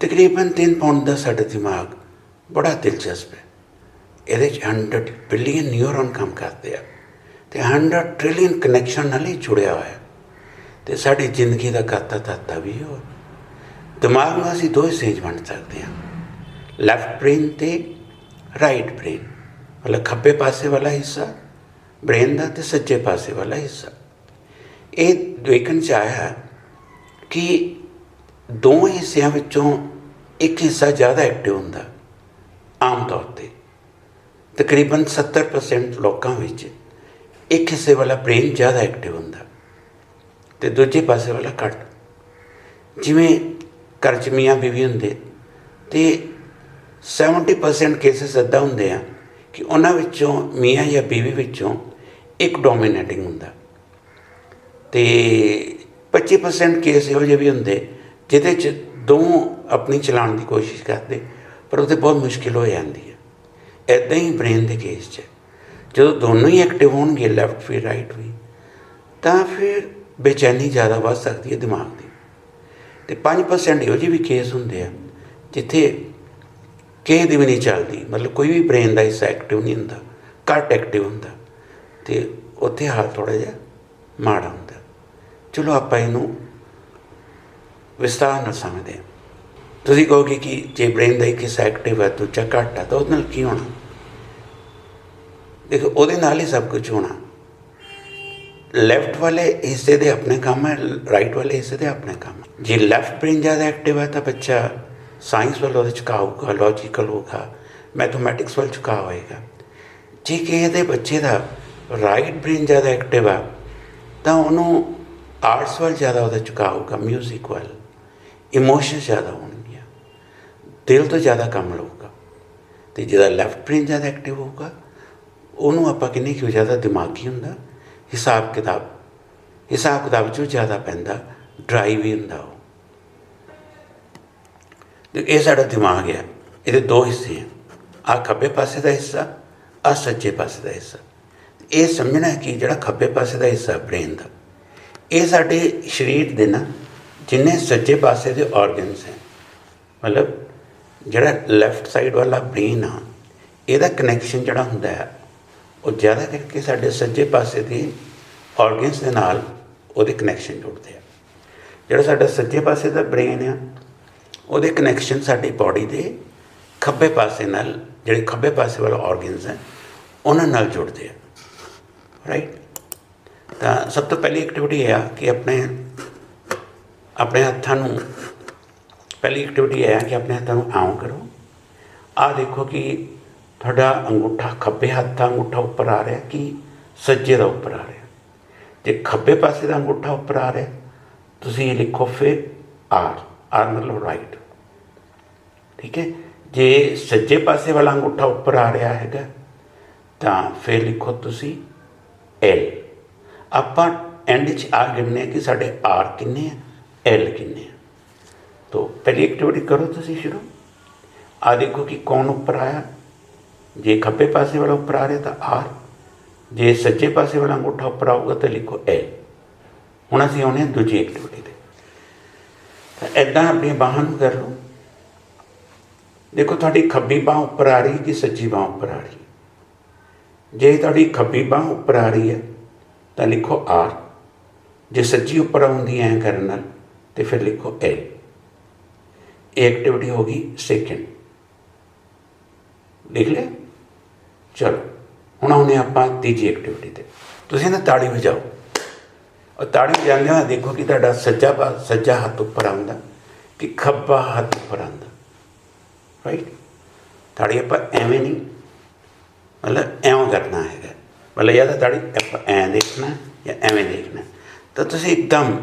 तकरीबन 3 पौंड का साਡਾ दिमाग बड़ा दिलचस्प है। ये 100 बिलियन न्यूरॉन काम करते हैं तो 100 ट्रिलियन कनैक्शन नाल ही जुड़िया हुआ है। तो साड़ी जिंदगी का करता धरता भी हो दिमाग में असीं दो हिस्से बन सकते हैं, लैफ्ट ब्रेन तो राइट ब्रेन, मतलब खब्बे पासे वाला हिस्सा ब्रेन का तो सज्जे पासे वाला हिस्सा। ये देखण च आया कि दो हिस्सों विचों एक हिस्सा ज़्यादा एक्टिव होंदा आम तौर पर। तकरीबन 70% लोगों में एक हिस्से वाला ब्रेन ज़्यादा एक्टिव होंदा तो दूजे पासे वाला घट। जिमें घर च मियाँ बीवी होंदे तो 70% केसिस इदा होंदे आ कि उन्हां विचों मियाँ या बीवी विचों एक डोमीनेटिंग होंदा ते 25% केस इहो जिहे भी होंदे जिहदे च दो अपनी चलाने की कोशिश करते पर उत्थे बहुत मुश्किल हो जाती है। इदां ही ब्रेन के केस च जो दोनों ही एक्टिव होणगे लैफ्ट भी राइट भी तो फिर बेचैनी ज़्यादा बढ़ सकती है दिमाग की। तो 5% इहो ਜਿਹੇ भी केस होंदे आ जिथे किसी की भी नहीं चलती, मतलब कोई भी ब्रेन का हिस्सा एक्टिव नहीं होंदा, घट एक्टिव होंदा तो उत्थे हाल थोड़ा जिहा माड़ा होंदा। चलो आपां इहनूं विस्तार नाल समझदे हां। तुसीं कहोगे कि जे ब्रेन का एक हिस्सा एक्टिव है दूजा घट है तो उहदे नाल की होना? देखो उहदे नाल ही सब कुछ होना। लैफ्ट वाले हिस्से के अपने काम है, राइट वाले हिस्से के अपने काम है। जे लैफ्ट ब्रेन ज़्यादा एक्टिव है तो बच्चा साइंस वाल वो झुकाव होगा, लॉजिकल होगा, मैथमैटिक्स वाल झुकाव होएगा। जे किसी के बच्चे का राइट ब्रेन ज़्यादा एक्टिव है तो उन्होंने आर्ट्स वाल ज़्यादा वो झुकाव होगा, म्यूजिक वाल, इमोशन ज़्यादा होंगे, दिल तो ज़्यादा काम लूगा। तो जिहदा लैफ्ट ब्रेन ज़्यादा एक्टिव होगा उन्होंने आप कहने कि ज़्यादा दिमागी होंदा, हिसाब किताब चो ज़्यादा पैंदा, ड्राई भी होंदा वो। तो ये साडा दिमाग है, ये दो हिस्से हैं, आ खब्बे पासे का हिस्सा, आ सज्जे पासे का हिस्सा। ये समझना है कि जिहड़ा खब्बे पासे का हिस्सा ब्रेन का ये साडे शरीर दे ना जिन्ने सज्जे पासे के ऑर्गनस हैं, मतलब जिहड़ा लैफ्ट साइड वाला ब्रेन आ इहदा कनैक्शन जिहड़ा हुंदा है वो ज़्यादा करके साडे सज्जे पासे के ऑर्गनस के नाल उहदे कनैक्शन जुड़ते हैं। जिहड़ा साडा सज्जे पासे का ब्रेन आ उहदे कनैक्शन साडी बॉडी के खब्बे पासे नाल, जिहड़े खब्बे पासे वाले ऑर्गनस हैं उन्हां नाल जुड़ते हैं, राइट। तो सब तो पहली एक्टिविटी है कि अपने हत्थां नूं, पहली एक्टिविटी है कि अपने हत्थां नूं आउं करो। आ देखो कि तुहाडा अंगूठा खब्बे हत्थ का अंगूठा उपर आ रहा कि सज्जे का उपर आ रहा। जे खब्बे पासे का अंगूठा उपर आ रहा तुसीं लिखो फिर आर मतलब राइट, ठीक है। जे सज्जे पासे वाला अंगूठा उपर आ रहा है तो फिर लिखो तुसीं एल। आपां एंड च आ गिनने कि साढ़े आर किन्ने हैं, एल किन्ने हैं। तो पहली एक्टिविटी करो तुसीं शुरू। आ देखो कि कौन उपर आया, जे खब्बे पासे वाला उपर आ रहा तो आर, जे सज्जे पासे वाला अंगूठा उपर आऊगा तो लिखो एल। हुण असीं आउणे हां दूजी एक्टिविटी ते। तो इदां अपनी बाहां नूं कर लो। देखो तुहाडी खब्बी बांह उपर आ रही कि सज्जी बांह उपर आ रही है। जे तुहाडी खब्बी बांह उपर आ रही है तो लिखो आर, जे सज्जी उपर आउंदी ऐ करन नाल तो फिर लिखो एल। ये एक्टिविटी होगी सेकेंड, लिख लिया। चलो हुण आउने आपां तीजी एक्टिविटी ते। तुसीं ना ताड़ी वजाओ और ताड़ी वजांदे हो देखो कि तुहाडा सज्जा हत्थ उपर आउंदा कि खब्बा हत्थ उपर आउंदा, राइट। ताड़ी आपां एवें नहीं, मतलब एवं करना है, मतलब या तो ताड़ी आपां ऐ देखना या एवें देखना। तो तुसीं एकदम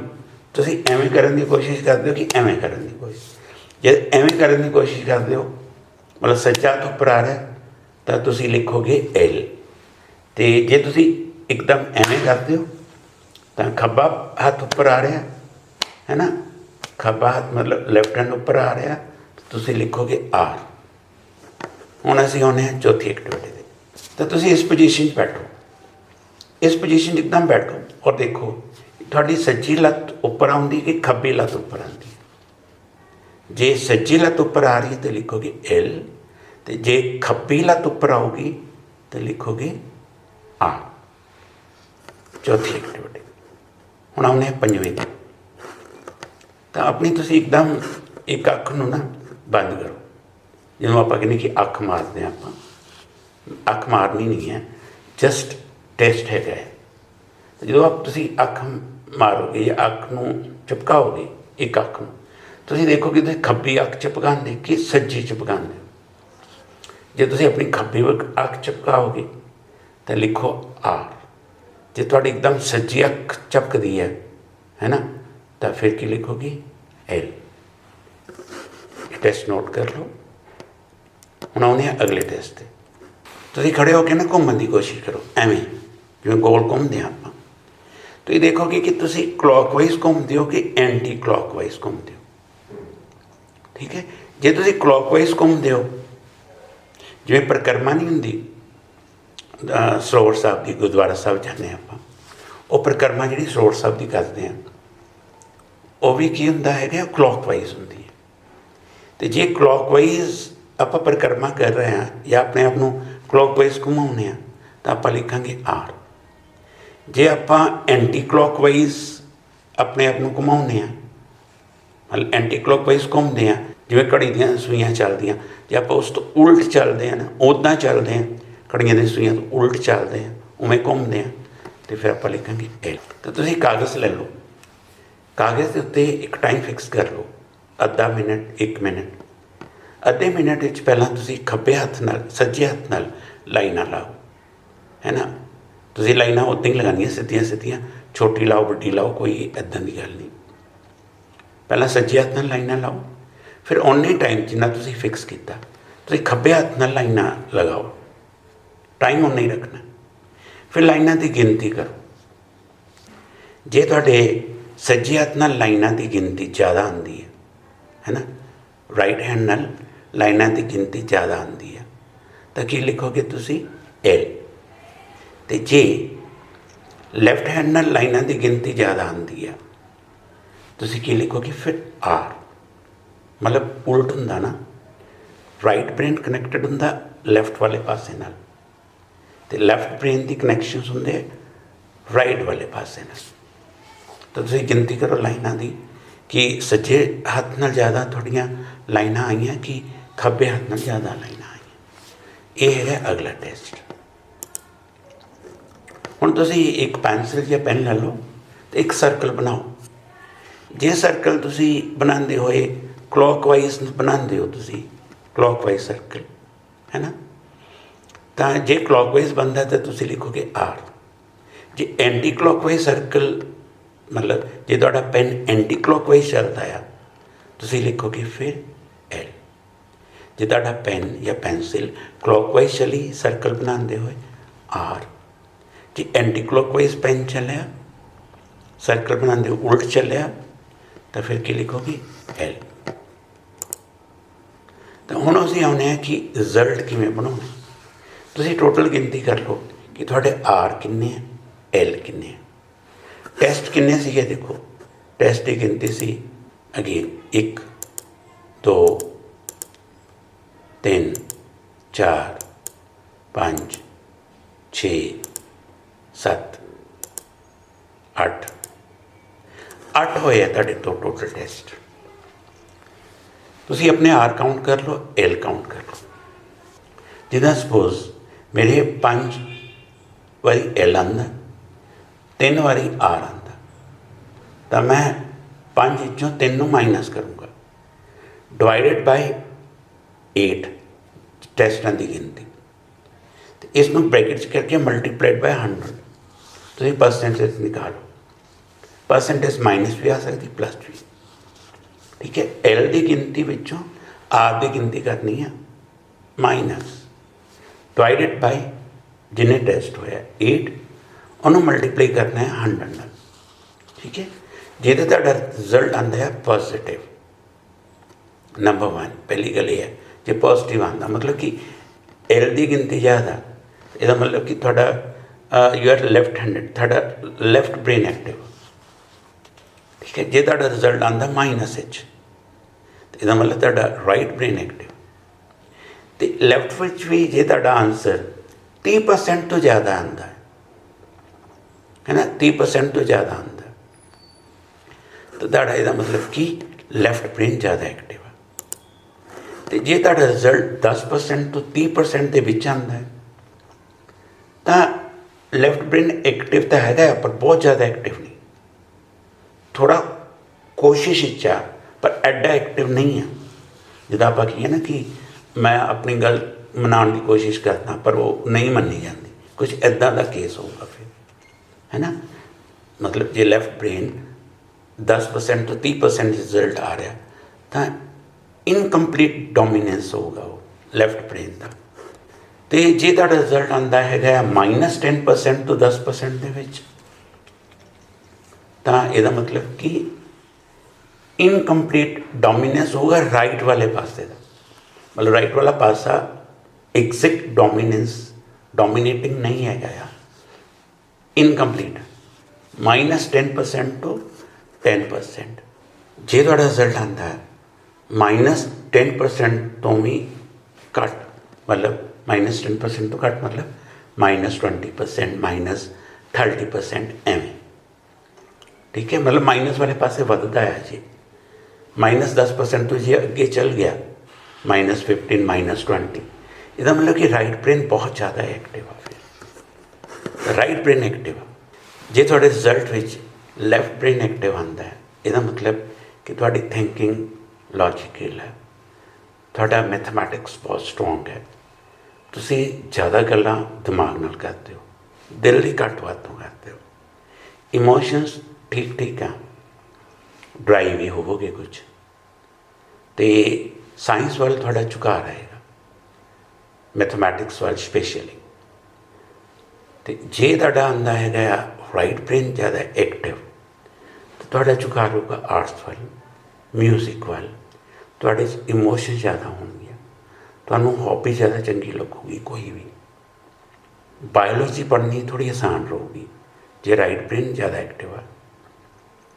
तुसीं एवें करन दी कोशिश करदे हो कि एवें करन दी कोशिश, जे एवें करन दी कोशिश करदे हो मतलब सज्जा हत्थ उपर आ रहा तो तुसीं लिखोगे एल। तो जे तुसीं एकदम एवें करते हो तो खब्बा हत्थ उपर आ रहा है ना, खब्बा हत्थ मतलब लैफ्ट हैंड उपर आ रहा तो तुसीं लिखोगे आर। हुण असीं आउने हां चौथी एक्टिविटी ते। तो तुसीं इस पोजीशन बैठो, इस पोजीशन एकदम बैठो और देखो तुहाडी सज्जी लत्त उपर आउंदी कि खब्बी लत्त उपर आउंदी। जे सज्जी लत्त उपर आ रही है तो लिखोगे एल, तो जे खब्बी लत्त उपर आऊगी तो लिखोगे आ। चौथी एक्टिविटी। हुण आउने पंजवीं दी। तो अपनी तुसीं एकदम एक अख नूं ना बंद करो, जिवें आपां कहने कि अख मारदे आं आपां, अख मारनी नहीं है, जस्ट टेस्ट हैगा है। जो आप तुसीं अख मारोगे या अख नूं झपकाओगे एक अख नूं, तुसीं देखोगे तुसीं खब्बी अख झपकांदे कि सज्जी झपकांदे। जे तुसीं अपनी खब्बी अख झपकाओगे तो लिखो आर, जे तुहाडी एकदम सज्जी अख झपकदी है ना, तो फिर की लिखोगे एल। टेस्ट नोट कर लो। हुण आउने आ अगले टेस्ट ते। तुसीं खड़े होकर ना घूमण की कोशिश करो, एवें जिवें गोल घूमदे आं आपां। तो ये देखोगे कि तुसीं क्लॉकवाइज घूमदे हो कि एंटी क्लॉकवाइज घूमदे हो। ठीक है, जे तुसीं क्लॉकवाइज घूमदे हो, जिवें परिक्रमा नहीं हुंदी सरोवर साहब की, गुरुद्वारा साहब जाने आपां, वो परिक्रमा जिहड़ी सरोवर साहब की करदे हैं, वो भी की हुंदा है क्लॉकवाइज हुंदी है। तो जे क्लॉकवाइज आप परिक्रमा कर रहे हैं या अपने आप को क्लॉकवाइज घुमाने हैं तो आप लिखांगे आर। जे आप एंटी क्लॉकवाइज अपने आप को घुमाने हैं, मतलब एंटी क्लॉकवाइज घूमते हैं, जिवें घड़ी दी सूइयां चलदियां, जे आप उस तो उल्ट चलते हैं ना, उदा चलते हैं, घड़ियां दी सूइयां तो उल्ट चलते हैं, उवें घूमते हैं, तो फिर आप लिखांगे एल। तो तुसीं कागज़ ले लो, कागज़ के उत्ते एक टाइम फिक्स कर लो, आधा मिनट, 1 मिनट। अद्धे मिनट विच पहलां तुसीं खब्बे हत्थ नाल सज्जे हत्थ नाल लाइनां लाओ, है ना। तुसीं लाइनां उदां ही लगानियां, सीधियां सीधियां, छोटी लाओ वड्डी लाओ, कोई इदां दी गल नहीं। पहलां सज्जे हत्थ नाल लाइनां लाओ, फिर उन्ने टाइम जिन्ना तुसीं फिक्स कीता तुसीं खब्बे हत्थ नाल लाइनां लगाओ, टाइम उन्ना ही रखना। फिर लाइनां की गिनती करो। जे तुहाडे सज्जे हत्थ नाल लाइनां की गिनती ज़्यादा आती है ना, राइट हैंड नाल लाइनां की गिनती ज़्यादा आती है, तो की लिखोगे तुसीं एल। तो जे लैफ्ट हैंड नाल लाइनां की गिनती ज़्यादा आती है, तुसीं की लिखोगे फिर आर। मतलब उल्ट हुंदा ना, राइट ब्रेन कनैक्टेड हुंदा लैफ्ट वाले पासे नाल, ते लैफ्ट ब्रेन की कनैक्शनस होंदे राइट वाले पासे नाल। तो तुसीं गिनती करो लाइनां की कि सज्जे हत्थ नाल ज़्यादा थोड़ियां लाइनां आईयां कि खब्बे हत्थ नाल ज़्यादा लाइनां आईयां। ये है अगला टेस्ट। हुण तुसीं एक पेंसिल या पेन ले लो तो एक सर्कल बनाओ। जे सर्कल तुसीं बनाते होए क्लॉकवाइज बनाते हो, तुसीं क्लॉकवाइज सर्कल है ना, तो जे क्लॉकवाइज बनता तो तुसीं लिखोगे आर। जे एंटी क्लॉकवाइज सर्कल मतलब जे तुहाडा पेन एंटी क्लॉकवाइज चलता है, तुसीं लिखोगे फिर एल। जे तुहाडा पेन या पेंसिल क्लॉकवाइज चली सर्कल बनाते हुए आर। जे एंटी क्लॉकवाइज पेन चलिया सर्कल बनाते हुए उल्ट चलिया तो फिर की लिखोगे एल। तो हुण असीं आउने हैं कि रिजल्ट किवें बनाउणा। तुसीं टोटल गिनती कर लो कि तुहाडे आर किन्ने है, एल किन्ने है। टेस्ट किन्ने सीगे देखो, टेस्ट की गिनती सी अगेन 1 2 3 4 5 6 7 8 होए तुहाडे तो टोटल टेस्ट। तुसीं अपने आर काउंट कर लो, एल काउंट कर लो। जिदा सपोज मेरे 5 वारी एल आंदा, 3 वारी आर आंदा, तो मैं 5 विचों 3 नूं माइनस करूँगा, डिवाइडेड बाय 8 टेस्टां की गिनती। तो इसनूं ब्रैकेट च करके मल्टीप्लाइड बाय 100 तुसीं परसेंटेज निकालो। परसेंटेज माइनस भी आ सकती, प्लस भी। ठीक है, एल की गिनती विचों आर की गिनती करनी है माइनस, डिवाइडेड बाय जिन्हें टेस्ट होया 8, उन्होंने मल्टीप्लाई करना है 100 नाल। ठीक है, जे तो तुहाडा रिजल्ट आता है पॉजिटिव, नंबर 1 पहली गल ये है। जो पॉजिटिव आता मतलब कि एल की गिनती ज़्यादा, इसका मतलब कि थोड़ा यू आर लैफ्ट हैंडेड, थोड़ा लैफ्ट ब्रेन एक्टिव। ठीक है, जे तुहाडा रिजल्ट आता माइनस ਇਹਦਾ ਮਤਲਬ ਤੁਹਾਡਾ ਰਾਈਟ ਬ੍ਰੇਨ ਐਕਟਿਵ। ਅਤੇ ਲੈਫਟ ਵਿੱਚ ਵੀ ਜੇ ਤੁਹਾਡਾ ਆਨਸਰ 30% ਤੋਂ ਜ਼ਿਆਦਾ ਆਉਂਦਾ ਹੈ ਨਾ, 30% ਤੋਂ ਜ਼ਿਆਦਾ ਆਉਂਦਾ, ਤਾਂ ਤੁਹਾਡਾ ਇਹਦਾ ਮਤਲਬ ਕਿ ਲੈਫਟ ਬ੍ਰੇਨ ਜ਼ਿਆਦਾ ਐਕਟਿਵ ਹੈ। ਅਤੇ ਜੇ ਤੁਹਾਡਾ ਰਿਜ਼ਲਟ 10% ਤੋਂ 30% ਦੇ ਵਿੱਚ ਆਉਂਦਾ ਹੈ ਤਾਂ ਲੈਫਟ ਬ੍ਰੇਨ ਐਕਟਿਵ ਤਾਂ ਹੈਗਾ ਹੈ, ਪਰ ਬਹੁਤ ਜ਼ਿਆਦਾ ਐਕਟਿਵ ਨਹੀਂ, ਥੋੜ੍ਹਾ ਕੋਸ਼ਿਸ਼ ਵਿੱਚ ਆ, ਪਰ ਐਡਾ ਐਕਟਿਵ ਨਹੀਂ ਆ। ਜਿੱਦਾਂ ਆਪਾਂ ਕਹੀਏ ਨਾ ਕਿ ਮੈਂ ਆਪਣੀ ਗੱਲ ਮਨਾਉਣ ਦੀ ਕੋਸ਼ਿਸ਼ ਕਰਦਾ ਪਰ ਉਹ ਨਹੀਂ ਮੰਨੀ ਜਾਂਦੀ, ਕੁਛ ਇੱਦਾਂ ਦਾ ਕੇਸ ਹੋਊਗਾ ਫਿਰ, ਹੈ ਨਾ। ਮਤਲਬ ਜੇ ਲੈਫਟ ਬ੍ਰੇਨ 10% ਤੋਂ 30% ਰਿਜ਼ਲਟ ਆ ਰਿਹਾ ਤਾਂ ਇਨਕੰਪਲੀਟ ਡੋਮੀਨੈਂਸ ਹੋਊਗਾ ਉਹ ਲੈਫਟ ਬ੍ਰੇਨ ਦਾ। ਅਤੇ ਜੇ ਤੁਹਾਡਾ ਰਿਜ਼ਲਟ ਆਉਂਦਾ ਹੈਗਾ -10% ਤੋਂ 10% ਦੇ ਵਿੱਚ, ਤਾਂ ਇਹਦਾ ਮਤਲਬ ਕਿ ਇਨਕੰਪਲੀਟ ਡੋਮੀਨੈਂਸ ਹੋਊਗਾ ਰਾਈਟ ਵਾਲੇ ਪਾਸੇ ਦਾ। ਮਤਲਬ ਰਾਈਟ ਵਾਲਾ ਪਾਸਾ ਐਗਜ਼ੈਕਟ ਡੋਮੀਨੇਟਿੰਗ ਨਹੀਂ ਹੈਗਾ ਆ, ਇਨਕੰਪਲੀਟ, -10% ਤੋਂ 10%। ਜੇ ਤੁਹਾਡਾ ਰਿਜ਼ਲਟ ਆਉਂਦਾ ਹੈ -10% ਤੋਂ ਵੀ ਘੱਟ, ਮਤਲਬ -10% ਤੋਂ ਘੱਟ ਮਤਲਬ -20%, -30%, ਐਵੇਂ, ਠੀਕ ਹੈ। ਮਤਲਬ ਮਾਈਨਸ ਵਾਲੇ ਪਾਸੇ ਵੱਧਦਾ ਹੈ ਜੀ, -10% ਤੋਂ ਜੇ ਅੱਗੇ ਚੱਲ ਗਿਆ -15, -20, ਇਹਦਾ ਮਤਲਬ ਕਿ ਰਾਈਟ ਬ੍ਰੇਨ ਬਹੁਤ ਜ਼ਿਆਦਾ ਐਕਟਿਵ ਆ। ਫਿਰ ਰਾਈਟ ਬ੍ਰੇਨ ਐਕਟਿਵ ਆ। ਜੇ ਤੁਹਾਡੇ ਰਿਜ਼ਲਟ ਵਿੱਚ ਲੈਫਟ ਬ੍ਰੇਨ ਐਕਟਿਵ ਆਉਂਦਾ ਹੈ, ਇਹਦਾ ਮਤਲਬ ਕਿ ਤੁਹਾਡੀ ਥਿੰਕਿੰਗ ਲੌਜੀਕਲ ਹੈ, ਤੁਹਾਡਾ ਮੈਥਮੈਟਿਕਸ ਬਹੁਤ ਸਟਰੋਂਗ ਹੈ, ਤੁਸੀਂ ਜ਼ਿਆਦਾ ਗੱਲਾਂ ਦਿਮਾਗ ਨਾਲ ਕਰਦੇ ਹੋ, ਦਿਲ ਦੀ ਘੱਟ ਵਰਤੋਂ ਕਰਦੇ ਹੋ, ਇਮੋਸ਼ਨਸ ਠੀਕ ਠੀਕ ਆ, ਡਰਾਈ ਵੀ ਹੋਵੋਗੇ ਕੁਝ, ਅਤੇ ਸਾਇੰਸ ਵੱਲ ਤੁਹਾਡਾ ਝੁਕਾਅ ਰਹੇਗਾ, ਮੈਥਮੈਟਿਕਸ ਵੱਲ ਸਪੈਸ਼ਲੀ। ਅਤੇ ਜੇ ਤੁਹਾਡਾ ਆਉਂਦਾ ਹੈਗਾ ਰਾਈਟ ਬ੍ਰੇਨ ਜ਼ਿਆਦਾ ਐਕਟਿਵ, ਤਾਂ ਤੁਹਾਡਾ ਝੁਕਾਅ ਰਹੂਗਾ ਆਰਟਸ ਵੱਲ, ਮਿਊਜ਼ਿਕ ਵੱਲ, ਤੁਹਾਡੇ ਇਮੋਸ਼ਨ ਜ਼ਿਆਦਾ ਹੋਣਗੀਆਂ, ਤੁਹਾਨੂੰ ਹੌਬੀ ਜ਼ਿਆਦਾ ਚੰਗੀ ਲੱਗੂਗੀ ਕੋਈ ਵੀ। ਬਾਇਓਲੋਜੀ ਪੜ੍ਹਨੀ ਥੋੜ੍ਹੀ ਆਸਾਨ ਰਹੂਗੀ ਜੇ ਰਾਈਟ ਬ੍ਰੇਨ ਜ਼ਿਆਦਾ ਐਕਟਿਵ ਆ।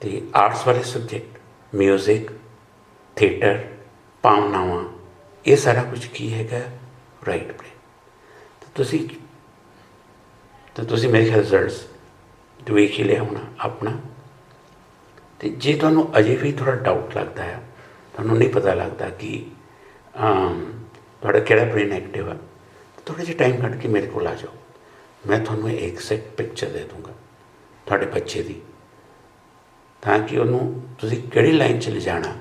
ਅਤੇ ਆਰਟਸ ਵਾਲੇ ਸਬਜੈਕਟ, ਮਿਊਜ਼ਿਕ, ਥੀਏਟਰ, ਭਾਵਨਾਵਾਂ, ਇਹ ਸਾਰਾ ਕੁਝ ਕੀ ਹੈਗਾ ਰਾਈਟ ਬ੍ਰੇਨ। ਤੁਸੀਂ ਮੇਰੇ ਖਿਆਲ ਰਿਜ਼ਲਟਸ ਵੇਖ ਹੀ ਲਿਆ ਹੋਣਾ ਆਪਣਾ। ਅਤੇ ਜੇ ਤੁਹਾਨੂੰ ਅਜੇ ਵੀ ਥੋੜ੍ਹਾ ਡਾਊਟ ਲੱਗਦਾ ਹੈ, ਤੁਹਾਨੂੰ ਨਹੀਂ ਪਤਾ ਲੱਗਦਾ ਕਿ ਤੁਹਾਡਾ ਕਿਹੜਾ ਬ੍ਰੇਨ ਐਕਟਿਵ ਆ, ਥੋੜ੍ਹਾ ਜਿਹਾ ਟਾਈਮ ਕੱਢ ਕੇ ਮੇਰੇ ਕੋਲ ਆ ਜਾਓ, ਮੈਂ ਤੁਹਾਨੂੰ ਇੱਕ ਐਗਜ਼ੈਕਟ ਪਿਕਚਰ ਦੇ ਦੂੰਗਾ ਤੁਹਾਡੇ ਬੱਚੇ ਦੀ, ਤਾਂ ਕਿ ਉਹਨੂੰ ਤੁਸੀਂ ਕਿਹੜੀ ਲਾਈਨ 'ਚ ਲਿਜਾਣਾ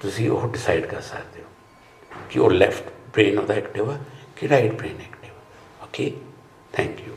ਤੁਸੀਂ ਉਹ ਡਿਸਾਈਡ ਕਰ ਸਕਦੇ ਹੋ ਕਿ ਉਹ ਲੈਫਟ ਬ੍ਰੇਨ ਉਹਦਾ ਐਕਟਿਵ ਆ ਕਿ ਰਾਈਟ ਬ੍ਰੇਨ ਐਕਟਿਵ ਆ। Okay, thank you.